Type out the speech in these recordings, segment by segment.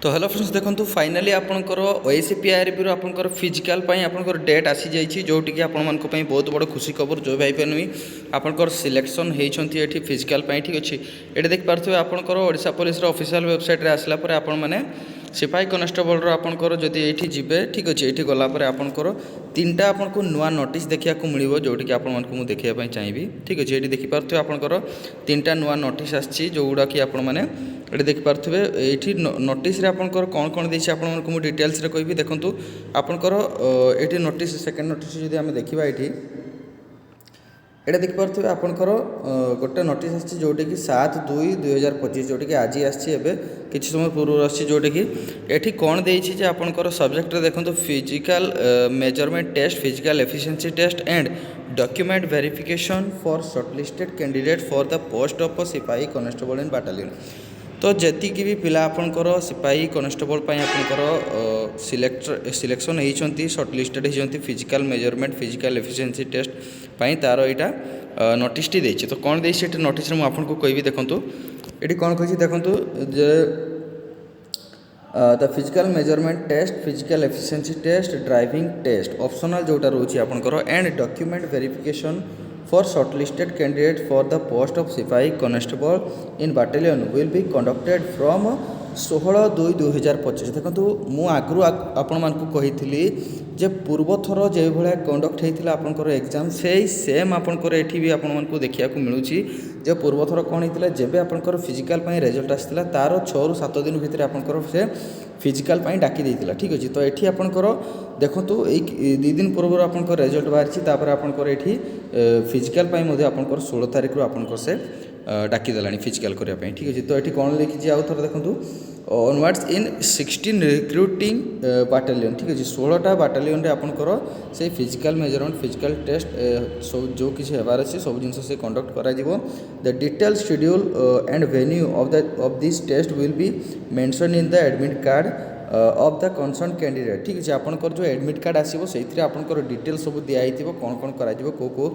तो hello friends देखो finally आपंकर ओएसीपीआरबी आपंकर फिजिकाल आपंकर डेट आसी जाइए जोटिक आपण बहुत बड़ खुशी खबर जो भाई बहन आपंकर सिलेक्शन होती फिजिकाल ठीक अच्छे ये देखिपे आपंकर ओडिशा पुलिस ऑफिशियल वेबसाइट आसला आपण मैंने सिपाही कनेस्टेबल आपंकर जदि ये जीवे ठीक अच्छे ये गलापर आपंकर तीनटा आपको नुआ नोटिस देखा मिले जोटिक आपको देखापी चाहिए ठीक अच्छे ये देखिपे आपंकर तीनटा नुआ नोटिस आसी जो गुड़ा कि आपण मैंने ये देखिपे ये नोटिस आपंकर कौन कौन देसी आपको डिटेल्स कहि देखूँ आपंकर ये नोटिस सेकेंड नोटिस जब आम देखा ये देखिपे आपंकर गोटे नोटिस आसी जोटे कि 7/2/2025 जोटे कि आज आसी किसी समय पूर्व आसी जोटे कि ये कौन देती आपंकर सब्जेक्ट देखो physical measurement test physical efficiency test and document verification for shortlisted candidate for the post of सिपाही कनेस्टेबल इन बाटालियन। तो जी भी पिला आपंकर सिपाही कनेस्टेबल आपंकर सिलेक्शन होती शॉर्टलिस्टेड होती physical measurement physical efficiency test तार यहाँ नोटिस टी देती। तो कौन देती है नोटिस में आपको कहि देखूँ ये कौन कही देखूँ जे the physical measurement test physical efficiency test driving test optional जोटा रोचे आपंकर and document verification for shortlisted candidate for the post of सिपाही constable in battalion will be conducted from 16/2/2025। देखो मु आगु आपण मानकु कही जे पूर्व थर जो भाया कंडक्ट होता आपंकर एग्जाम से सेम आपंकर ये भी आपण मानकु देखा मिलूँ जे पूर्व थर कौन होता जब आपंकर फिजिकाल रिजल्ट आसाला तार 6 ରୁ 7 दिन भितर आपंकर से फिजिकाल डाकी देता ठीक अच्छे। तो ये आपंकर देखूँ ये 2 दिन पूर्व आपंकर रिजल्ट बाहरी आपंकर ये फिजिकाल आपंकर 16 तारिख आपंकर से डाकी देलानी फिजिकाल करने ठीक अच्छे। तो ये कौन लिखी आउ थे देखूँ ऑनवर्ड्स इन 16 रिक्रुटिंग बाटालियन ठीक अच्छे 16टा बाटालियन आपंकर से फिजिकाल मेजरमेंट फिजिकाल टेस्ट सब जो किसी हेबार अच्छे सब जिन से कंडक्ट करा the detail schedule and venue of this test will be mention in the admit card of the concern candidate ठीक अच्छे। आपंकर जो एडमिट कार्ड आसो से आपंकर डिटेल सब दिखाई कौन कौन कर कौ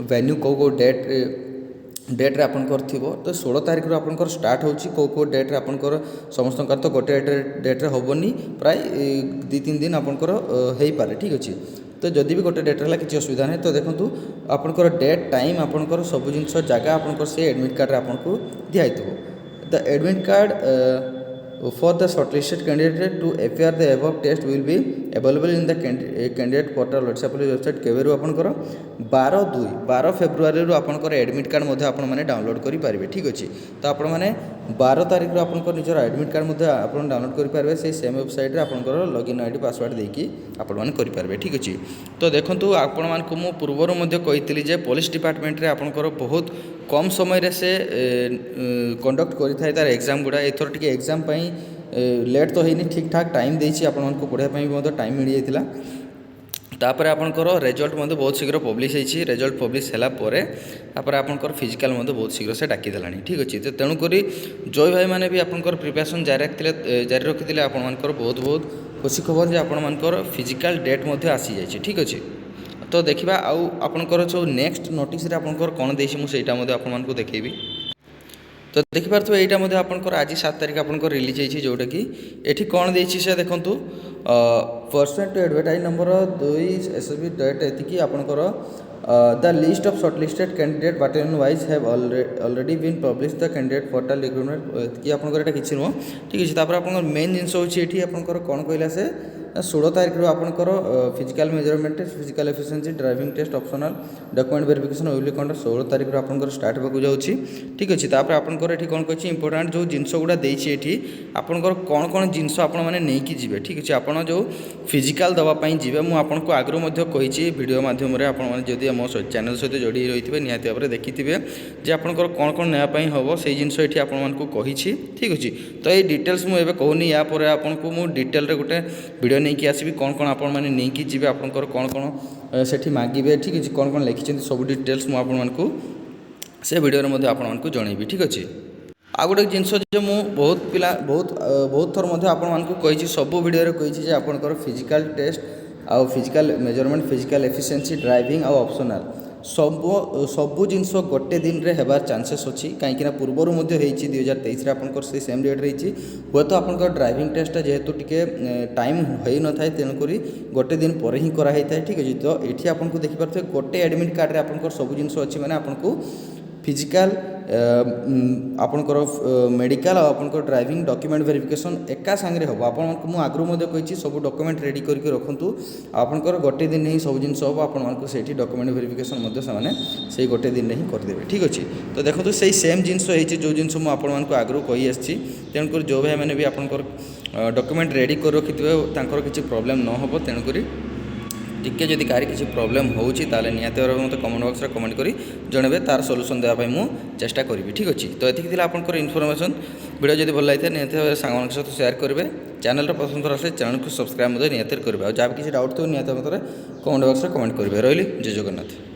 वेन्यू कौ डेट्रे आपंकर थी। तो 16 तारिख आपंकर स्टार्ट हो कौ डेट्रे आपंकर समस्त तो गोटे डेट्रे हेनी प्राय 2-3 दिन आपंकर हो पारे ठीक अच्छे। तो जदि भी गोटे डेट्रे किसी असुविधा नहीं तो देखो आपंकर डेट टाइम आपंकर सब जिन जगह आपंकर से एडमिट कार्ड आपको दिखाई the admit card for the shortlisted candidate to appear the above test will be available in the candidate portal Odisha Police website केवेरु आपनकर 12 फेब्रुआरी रू आपनकर एडमिट कार्ड मध्ये आपण माने डाउनलोड करि पारिबे ठीक अछि। तो आपण माने 12 तारिख रू आपनकर निजर एडमिट कार्ड मध्ये आपण डाउनलोड करि पारिबे से सेम वेबसाइट रे आपनकर लॉगिन आईडी पासवर्ड देकी आपण माने करि पारिबे ठीक अछि। तो देखंतु आपण मानकु मु पूर्वरु मध्ये कहितली जे पुलिस डिपार्टमेंट रे आपनकर बहुत कम समय रे से कंडक्ट करि थाय तार एग्जाम गुडा एथर टिके एग्जाम पई लेट तो होनी ठीक ठाक टाइम देछि आपण को पढ़ाई टाइम मिल जाता तापर आपंकर रिजल्ट बहुत शीघ्र पब्लिश होती रिजल्ट पब्लिश है आपंकर फिजिकाल बहुत शीघ्र से डाकी देलानी ठीक अच्छे। तो तेणुक जय भाई मैंने भी आपंकर प्रिपरेशन जारी रखी आपंकर बहुत बहुत खुशी खबर जे आपंकर फिजिकाल डेट आसी जाए ठीक अच्छे। तो देखा आपंकर जो नेक्स्ट नोटिस आपंकर कौन देसी मुझे आपको देखेबी। तो देखिपे यहाँ आपंकर आज 7 तारिख आपंकर रिलीज होती जोटा कि ये कौन देती से देखूँ percent to advertise number 2 SSB date एति आपंकर the list of shortlisted candidate battalion wise have already been publish the candidate portal recruitment कि आपंकर एटा किछि नुह ठीक अछि। तापर आपंकर मेन जिनस होछि एठी आपंकर कौन कहला से 16 तारिख रू आपंकर physical measurement test physical efficiency driving test optional document verification will conduct 16 तारिख रू आपंकर स्टार्ट होगा जाउछि ठीक अछि। तापर आपंकर एठी कौन कहछि इंपोर्टेंट जो जिनस गुडा देछि एठी आपंकर कौन कौन जिनस आपण माने नै कि जिवे ठीक अछि। आपण जो फिजिकल दवा पई जिवे मु आपनको आगरो मध्ये कहिछि वीडियो माध्यम रे आपण माने जदि मो चैनल सहित जोड़ी रही निहाती भाव में देखिथे जे आपंकर कौन कौन नापी हम से जिनस ये आपको कही ठीक अच्छे। तो ये डिटेल्स मुझे कहूनी या आपको मुझे डिटेल गोटे वीडियो नहीं आसबि कौन कौन आपण मैंने नहीं जी आपंकर कौन कौन से मांगे ठीक अच्छे कौन कौन लिखिं सब डिटेल्स मुझे से वीडियो आपको जनइबी ठीक अच्छे। आ गोटे जिनस जो मुझे बहुत पिला बहुत थर आपको कही सब वीडियो कही आपंकर फिजिकल टेस्ट आउ physical measurement physical efficiency driving आउ ऑप्शनल सबु जिनस गोटे दिन रे हेबार चांसेस अच्छी कहीं पूर्वर 2023 आपंकर से सेम डेट रही हे तो आप ड्राइविंग टेस्टा जेहेतु टिके टाइम हो न था तेणुक गोटे दिन पर ही कराई था ठीक अच्छे। तो ये आपको देखिपे गोटे एडमिट कार्ड रे आपंकर सब जिनस अच्छी मैंने आपको फिजिकाल आपंकर मेडिकल और आपंकर ड्राइविंग डॉक्यूमेंट वेरिफिकेशन एका सांगे हम आपको आगु कही सब डॉक्यूमेंट रेडी करके रखुँ आपंकर गोटे दिन ही सब जिन हम आपको से डॉक्यूमेंट वेरिफिकेशन से गोटे दिन ही करदे ठीक अच्छे। तो देखो से सेम जिनस जो जिन मुझे आगु कही आसी तेणुक जो भाई मैंने भी आपंकर डॉक्यूमेंट रेडी कर रखि किसी प्रोब्लेम न हो तेणुक टिके जदि कार किसी प्रोब्लेम होची ताले निहाती भाव मत कमेंट बॉक्स रे कमेंट करी जनबे तार सॉल्यूशन देवा मु चेष्टा करी ठीक अच्छे। तो एतिक थिला आपनकर इन्फॉर्मेशन वीडियो जदि भल लगे निहाती भाव सांग सहित शेयर करेंगे चैनल पसंद आसे चैनल को सब्सक्राइब निहाती करेंगे और जहाँ किसी डाउट थो निहाती भाव कमेंट बॉक्स रे कमेंट करेंगे रही जय जगन्नाथ।